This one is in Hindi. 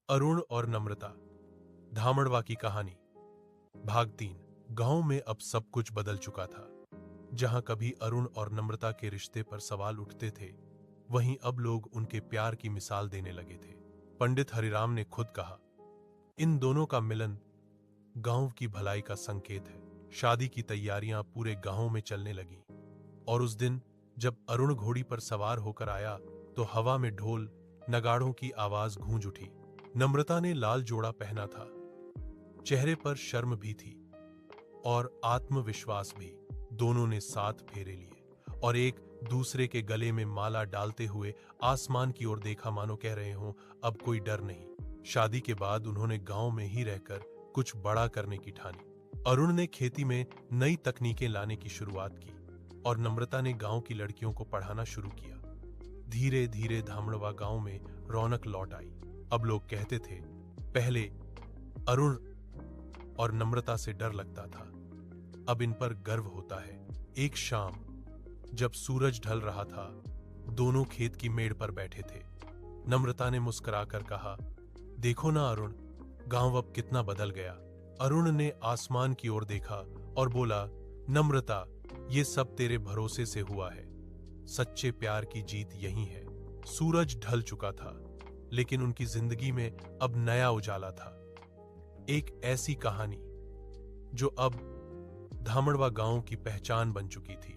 अरुण और नम्रता, धामड़वा की कहानी। भाग 3। गांव में अब सब कुछ बदल चुका था। जहां कभी अरुण और नम्रता के रिश्ते पर सवाल उठते थे, वहीं अब लोग उनके प्यार की मिसाल देने लगे थे। पंडित हरिराम ने खुद कहा, इन दोनों का मिलन गांव की भलाई का संकेत है। शादी की तैयारियां पूरे गांव में चलने लगीं, और उस दिन जब अरुण घोड़ी पर सवार होकर आया तो हवा में ढोल नगाड़ों की आवाज गूंज उठी। नम्रता ने लाल जोड़ा पहना था, चेहरे पर शर्म भी थी और आत्मविश्वास भी। दोनों ने 7 फेरे लिए और एक दूसरे के गले में माला डालते हुए आसमान की ओर देखा, मानो कह रहे हों, अब कोई डर नहीं। शादी के बाद उन्होंने गांव में ही रहकर कुछ बड़ा करने की ठानी। अरुण ने खेती में नई तकनीकें लाने की शुरुआत की और नम्रता ने गांव की लड़कियों को पढ़ाना शुरू किया। धीरे धीरे धामड़वा गांव में रौनक लौट आई। अब लोग कहते थे, पहले अरुण और नम्रता से डर लगता था, अब इन पर गर्व होता है। एक शाम जब सूरज ढल रहा था, दोनों खेत की मेड़ पर बैठे थे। नम्रता ने मुस्कुराकर कहा, देखो ना अरुण, गांव अब कितना बदल गया। अरुण ने आसमान की ओर देखा और बोला, नम्रता, ये सब तेरे भरोसे से हुआ है। सच्चे प्यार की जीत यही है। सूरज ढल चुका था, लेकिन उनकी जिंदगी में अब नया उजाला था। एक ऐसी कहानी जो अब धामड़वा गांव की पहचान बन चुकी थी।